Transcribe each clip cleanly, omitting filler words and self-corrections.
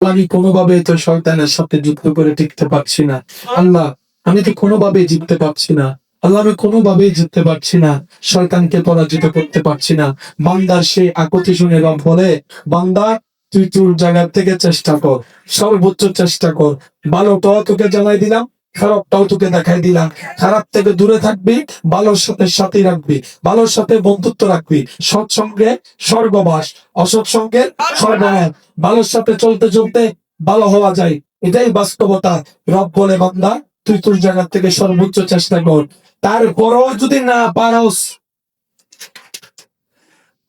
আমি কোনোভাবে তো শয়তানের সাথে যুদ্ধ করে টিকতে পারছি না। আল্লাহ, আমি তো কোনোভাবেই জিততে পারছি না। আল্লাহ, আমি কোনোভাবেই জিততে পারছি না। শয়তানকে পরাজিত করতে পারছি না। বান্দার সেই আকুতি শুনে রব বলে, বান্দা তুই তোর জায়গা থেকে চেষ্টা কর, সর্বোচ্চ চেষ্টা কর। ভালোটাও তোকে জানাই দিলাম, খারাপটাও তোকে দেখাই দিলাম। খারাপ থেকে দূরে থাকবি, ভালোর সাথে সাথী রাখবি, ভালোর সাথে বন্ধুত্ব রাখবি। সৎসঙ্গে স্বর্গবাস, অসৎ সঙ্গে সর্বনাশ। ভালোর সাথে চলতে চলতে ভালো হওয়া যায়, এটাই বাস্তবতা। রব বলে, বান্দা তুই তোর জায়গা থেকে সর্বোচ্চ চেষ্টা কর। তারপরও যদি না পারস,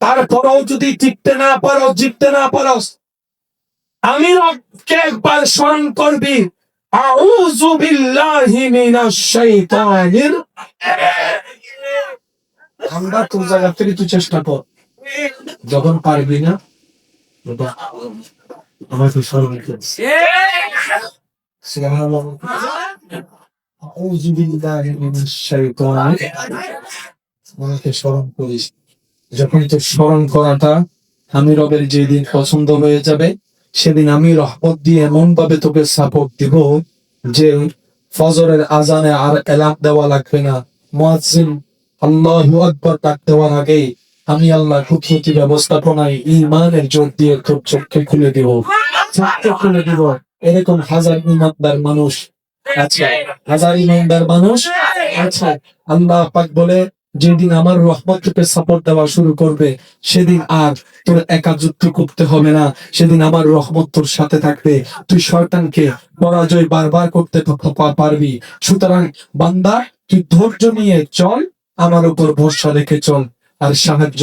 তারপরও যদি টিকতে না পারো, জিততে না পারস, আমি রবকে একবার স্মরণ করবি, আউযু বিল্লাহি মিনাশ শাইতানির। আমরা তোর জায়গা থেকে তুই চেষ্টা কর। যখন পারবি না, আমাকে স্মরণ করিস। সুবহানাল্লাহ। আউযু বিল্লাহি মিনাশ শাইতানির। আমাকে স্মরণ করিস। যখন তোর স্মরণ করাটা আমি রবের যেদিন পছন্দ হয়ে যাবে, সেদিন আমি রহমত দিয়ে এমন ভাবে তোকে সাপোর্ট দিব যে ফজরের আজানে আর এলাম দেওয়া লাগবে না। মুয়াজ্জিন আল্লাহু আকবার ডাক দেওয়ার আগেই আমি আল্লাহ কুদরতি ব্যবস্থাপনায় ঈমানের জোর দিয়ে তোর চোখকে খুলে দিব, চোখকে খুলে দিব। এরকম হাজার ইমানদার মানুষ আছে, হাজার ইমানদার মানুষ আছে। আল্লাহ পাক বলে, যেদিন আমার রহমত তোকে সাপোর্ট দেওয়া শুরু করবে, সেদিন আর তোর একা যুদ্ধ করতে হবে না। সেদিন আমার রহমত তোর সাথে থাকবে। তুই শয়তানকে পরাজয় বারবার করতে পারবি। সুতরাং বান্দা, তুই ধৈর্য নিয়ে চল, আমার উপর ভরসা রেখে চল, আর সাহায্য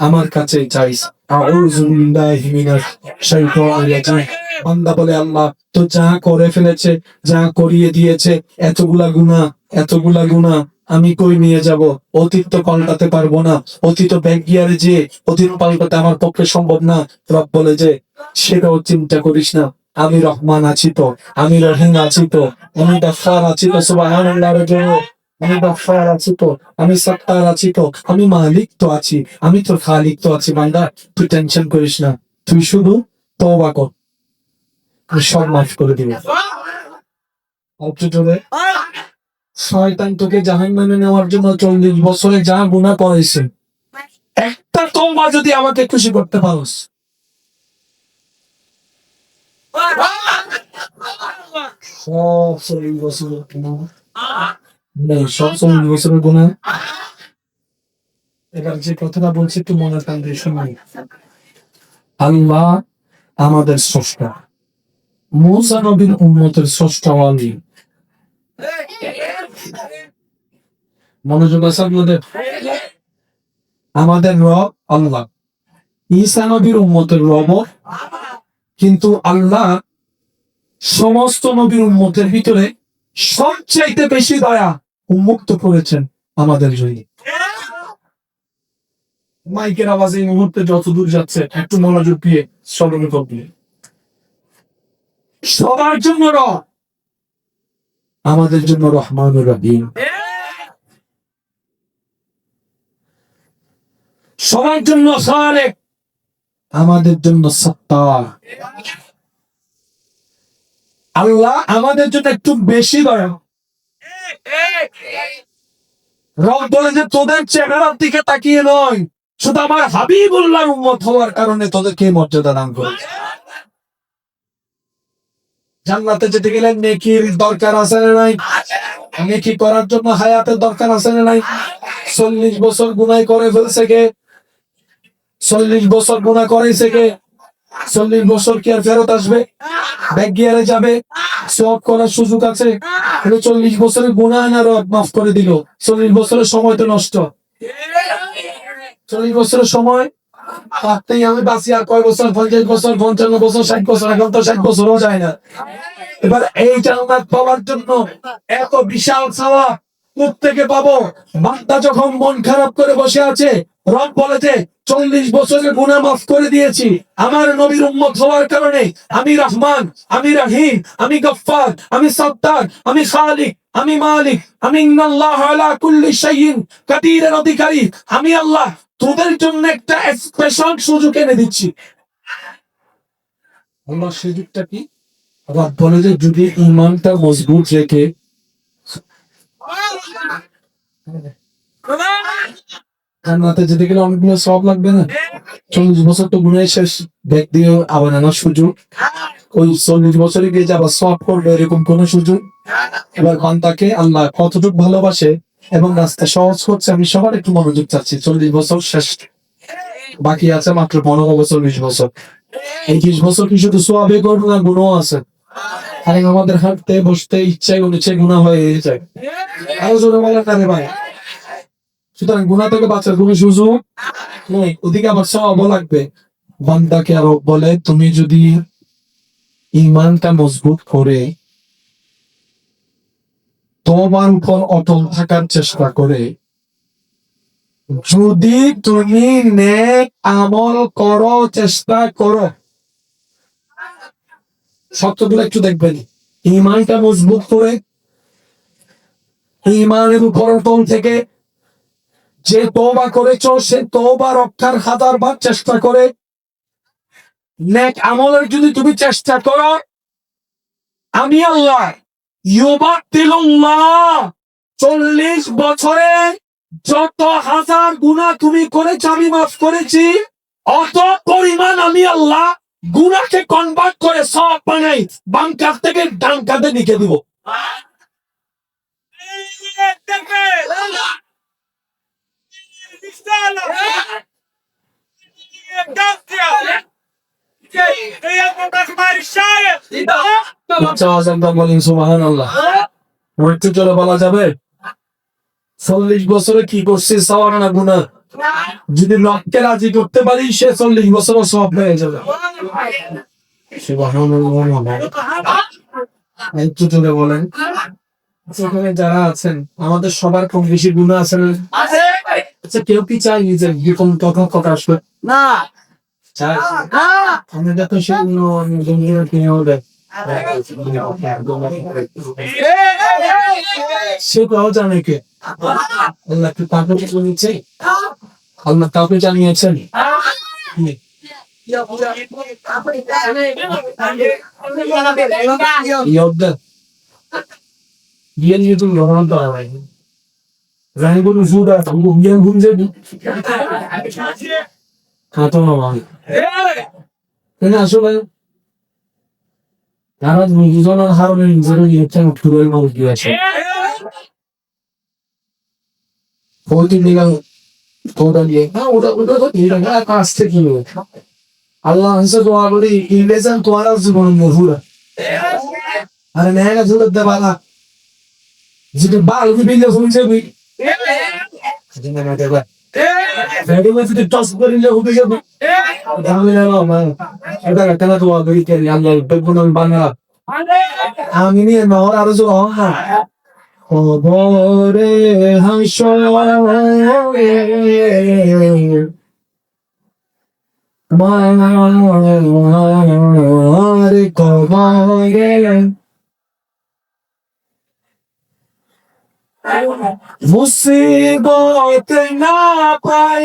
আমার কাছে চাইস। আউযু বিল্লাহি মিনাশ শাইতানির রাজিম। বান্দা বলে, আল্লাহ তো যা করে ফেলেছে, যা করিয়ে দিয়েছে, এতগুলা গুনাহ, এতগুলা গুনাহ আমি কই নিয়ে যাব? অতীত তো পাল্টাতে পারবো না। অতীত ব্যাক গিয়ারে যে অতীত পাল্টাতে আমার পক্ষে সম্ভব না। রব বলে যে, সেটাও চিন্তা করিস না, আমি রহমান আছি তো, আমি রহিম আছি তো, আমি গফফার আছি তো। সুবহানাল্লাহর জন্য আমি গফফার আছি তো, আমি সত্তার আছি তো, আমি মালিক তো আছি, আমি তোর খালিক তো আছি। বান্দা তুই টেনশন করিস না, তুই শুধু তওবা কর, আমি সব মাফ করে দিব। অথচ শয়তান তোকে জাহান্নামে নেওয়ার জন্য 40 বছরে যা গুনাহ করেছে, একটা তওবা যদি আমাকে খুশি করতে পারোস, সব 40 বছরের গুনাহ, সব 40 বছরের গুনাহ। এবার যে কথাটা বলছি একটু মনে কান দিয়ে শুনুন। আল্লাহ আমাদের স্রষ্টা, মূসা নবীর উম্মতের স্রষ্টা আলী। মনোযোগ আছে আপনাদের? আমাদের রব আল্লাহ, ঈসা নবীর উম্মতের রব। কিন্তু আল্লাহ সমস্ত নবীর উম্মতের ভিতরে সবচাইতে বেশি দয়া উন্মুক্ত করেছেন আমাদের জন্য। মাইকের আওয়াজ এই মুহূর্তে যত দূর যাচ্ছে একটু মনোযোগ দিয়ে স্মরণ করবে। সবার জন্য রব, আমাদের জন্য রহমানুর রহিম। সবার জন্য খালেক, আমাদের জন্য সত্তার। আল্লাহ আমাদের জন্য একটু বেশি দয়া। রব বলে যে, তোদের চেহারার দিকে তাকিয়ে নয়, শুধু আমার হাবিবুল্লাহর উম্মত হওয়ার কারণে তোদেরকে মর্যাদা দান করে। জান্নাতে যেতে গেলে নেকির দরকার আছে না নাই? নেকি করার জন্য হায়াতের দরকার আছে না নাই? 40 বছর গুনাহ করে ফেলছে কে? 40 বছর গুনাহ করেছে কে? 40 বছর কি আর ফেরত আসবে? ব্যাক গিয়ারে যাবে? সব করার সুযোগ আছে? 40 বছরের গুনাহ না রব মাফ করে দিল? 40 বছরের সময় তো নষ্ট। 40 বছরের সময় আপনি আমি বাঁচি আর কয় বছর? 50 বছর, 55 বছর, 60 বছর। এখন তো 60 বছরও যায় না। এবার এই জান্নাত পাওয়ার জন্য এত বিশাল চাওয়া কোত্থেকে পাবো? বান্দা যখন মন খারাপ করে বসে আছে, রব বলে যে 40 বছরের গুনাহ মাফ করে দিয়েছি আমার নবীর উম্মত হওয়ার কারণে। আমি রহমান, আমি রহিম, আমি গফফার, আমি সত্তার, আমি খালিক, আমি মালিক, আমি ইন্নাল্লাহ আলা কুল্লি শাইইন কাদিরের অধিকারী। আমি আল্লাহ তোদের জন্য একটা স্পেশাল সুযোগ এনে দিচ্ছি। আল্লাহ সুযোগটা কি? আবার বলে যে যদি ইমানটা মজবুত রেখে জান্নাতে যেতে গেলে অনেকগুলো সওয়াব লাগবে না? 40 বছর তো গুনাহ শেষ, ব্যাগ দিয়ে আবার আনার সুযোগ, ওই 40 বছরে গিয়ে যে আবার সওয়াব করবে এরকম কোন সুযোগ? এবার বান্দাকে আল্লাহ কতটুকু ভালোবাসে এবং রাস্তা সহজ হচ্ছে, আমি সবার একটু মনোযোগ চাচ্ছি। 40 বছর শেষ, বাকি আছে মাত্র 15 বছর, 20 বছর। এই 20 বছর কি শুধু সোয়াবে করবো না, গুণও আছে? আর আমাদের হাঁটতে বসতে ইচ্ছায় অনিচ্ছায় গুণা হয়ে যায়। আরো জোরে বলেন না রে ভাই। সুতরাং গুণা থেকে বাঁচার কোনো সুযোগ নেই, ওদিকে আবার সওয়াবও লাগবে। বান্দাকে আরো বলে তুমি যদি ইমানটা মজবুত করে তোমার উপর অটল থাকার চেষ্টা করে যদি তুমি নেক আমল করো, চেষ্টা করো, শর্তগুলো একটু দেখবেন। ইমানটা মজবুত করে ইমানের উপর অটল থেকে যে তওবা করেছো সে তওবা রক্ষার 1000 বার চেষ্টা করে নেক আমলের যদি তুমি চেষ্টা করো, আমি আল্লাহ ইউবাতিলুল্লাহ 40 বছরে যত হাজার গুনাহ তুমি করেছো আমি মাফ করেছি, অত পরিমাণ আমি আল্লাহ গুনাহকে কনভার্ট করে সওয়াব বানাই, বাম কাঁধ থেকে ডান কাঁধে লিখে দিব। বলেন সুবহানাল্লাহ। একটু জোরে বলা যাবে? 40 বছরে কি করছিস সওয়াব না গুনাহ? যদি লক্ষ্যে রাজি করতে পারি সে 40 বছর সওয়াব পেয়ে যাবে। সুবহানাল্লাহ। একটু জোরে বলেন। সেখানে যারা আছেন আমাদের সবার কম বেশি গুনাহ আছে না? আচ্ছা, কেউ কি চাই নিজের এরকম কথা প্রকাশ করে? না চাই না। আমি দেখো সেগুলো আমি দুনিয়া কিনে হবে সেটাও জানে কে? আল্লাহ কি কাউকে জানিয়েছে? আল্লাহ কাউকে জানিয়েছেন? ইয়দ্দা Bien YouTube lo van a ver. Rango no suda, rango bien hunde. Kato no man. Kena আসলে তারা দুজনের হারনে নিজেরও ইচ্ছা ফুরল মাল দিয়েছে। কোটি নিলাম তোরা দিয়ে না ওটা তো এটা না কাজ থেকে আল্লাহ হাসে দোয়া করি ইলেজান তোরা জীবন মহুরা আরে নেগা জুলত দে বালা যেটা বাল বিলে শুনছে বই যেটা না দেবা রেডি হইতে টস করিলে হবে যাবে দামে না মা এটা কেন দোয়া করি কে আল্লাহ বেগুন বানা আমি নিয়ে নহর আরো জো হ্যাঁ খবরে হাসরে মার কবরে মুসিবত না পাই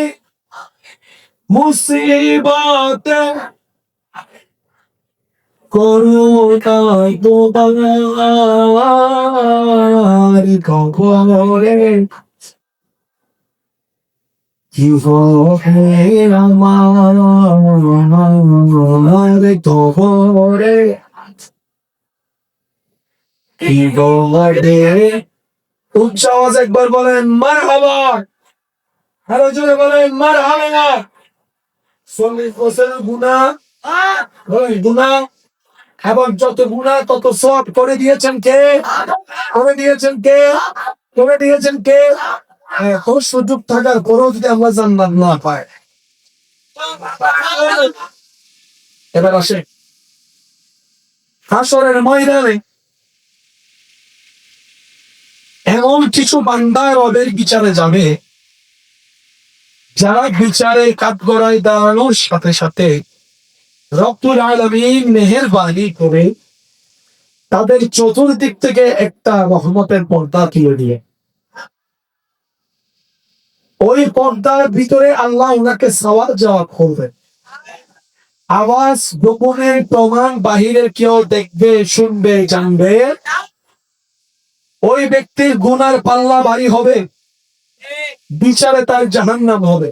মুসিবত করুণায় তোমার কবরে কি হবে আমার কবরে কি বলে উচ্চ আওয়াজ একবার বলেন মারহাবা, আরো জোরে বলেন মারহাবা। 40 বছরের গুনাহ গুনাহ এবং যত গুনাহ তত সওয়াব করে দিয়েছেন কে? করে দিয়েছেন কে? করে দিয়েছেন কে? খুব সুযোগ থাকার পরেও যদি আমরা জান্নাত না পাই। এবার আসে হাসরের ময়দানে এমন কিছু বান্দা রবের বিচারে যাবে যারা বিচারে কাঠগড়ায় দাঁড়ানোর সাথে সাথে রব্বুল আলামিন মেহেরবানি করে তাদের চতুর্দিক থেকে একটা রহমতের পর্দা তুলে দিয়ে ওই পর্দার ভিতরে আল্লাহ ওনাকে সওয়াল জবাব করবে। আওয়াজ গোপনের প্রমাণ বাহিরের কেউ দেখবে, শুনবে, জানবে, ওই ব্যক্তির গুনার পাল্লা ভারী হবে, বিচারে তার জাহান্নাম হবে।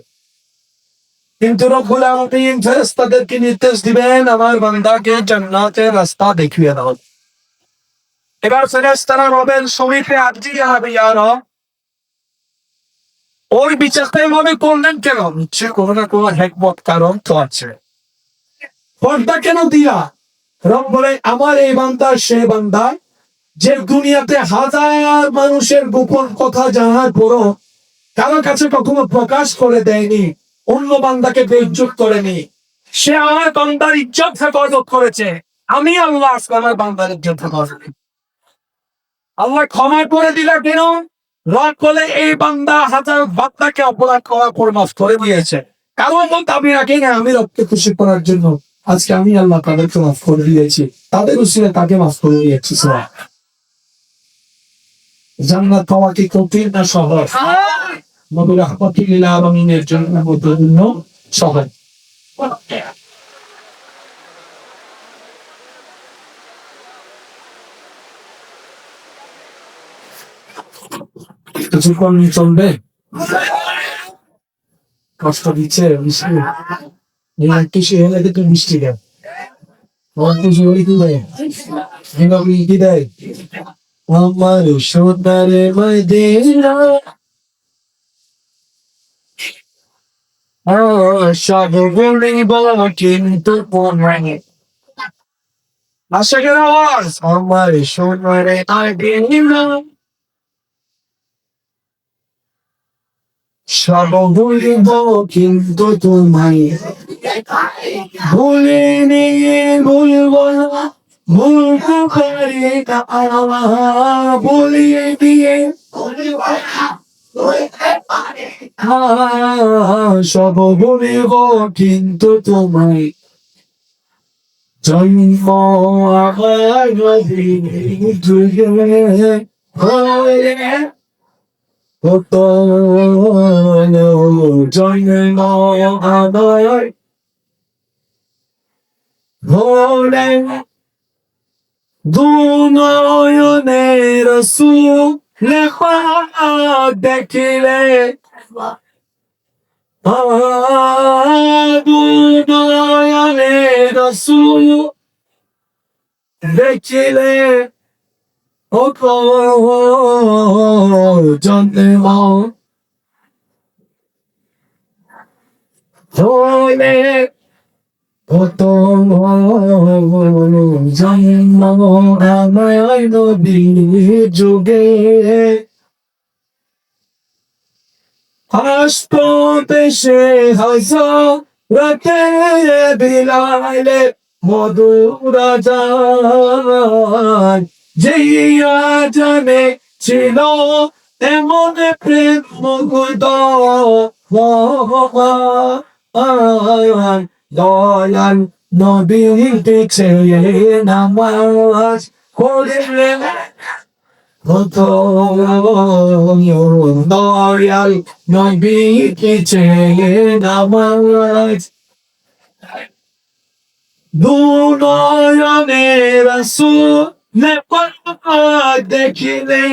কিন্তু রব্বুল আলামিন ফেরেশতাদেরকে নির্দেশ দিবেন, আমার বান্দাকে জান্নাতের রাস্তা দেখিয়ে দাও। এবার ফেরেশতারা রবের সমীপে আরজি জানাবে, ইয়া রব, ওই বিচারটা এভাবে করলেন কেন? নিশ্চয় কোনো না কোনো হিকমত কারণ তো আছে। পর্দা কেন দিয়া? রব বলে, আমার এই বান্দা সে বান্দা যে দুনিয়াতে হাজার মানুষের গোপন কথা জানার পরও কারো কাছে কখনো প্রকাশ করে দেয়নি, অন্য বান্দাকে বেইজ্জত করেনি। সে আমার বান্দার ইজ্জত হেফাজত করেছে। আমি আল্লাহ আজকে আমার বান্দার ইজ্জত হেফাজত। আল্লাহ ক্ষমা করে দিলে কেন? রব বলে, এই বান্দা হাজার বান্দাকে অপরাধ করার পর মাফ করে দিয়েছে। কারণ দাবি রাখি না, আমি রবকে খুশি করার জন্য আজকে আমি আল্লাহ তাদেরকে মাফ করে দিয়েছি, তাদের উসিলায় তাকে মাফ করে দিয়েছি। জান্নাত পাওয়া কি কঠিন না সহজ? নবী রাহমাতুল লিল আলামিনের জন্য সহজ। কিছুক্ষণ চলবে, কষ্ট দিচ্ছে মিষ্টি কিছু হলে কিন্তু মিষ্টি দেয়, কিছু হলে কি দেয়, কি দেয়, আমার সোনারে মদিনা সব বলিব কিন্তু মনে আশাকের আওয়াজ, আমার সোনারে মদিনা সব বলিব কিন্তু তোমায় ভুলিনি, ভুলব না, ভুলতে পারি না, বলিয়ে দিয়ে সব বলিব কিন্তু তোমায় জন্ম আমার কত জন্ম আমার ভোরে দুনয়নে রাসূল দেখিলে দুনয়নে রাসূল দেখিলে ও জন্ম হলে কত জন্ম আমার নবীর যুগে আসতো দেশে হযরতে বিলালে মধুর আযান, জিয়া জানে ছিল এমন প্রেম মুগ্ধ দয়াল নবী দেখছে নামাজ পড়লেন কত, দয়াল নবী দেখছে নামাজ দুনয়নে রাসূল দেখিলে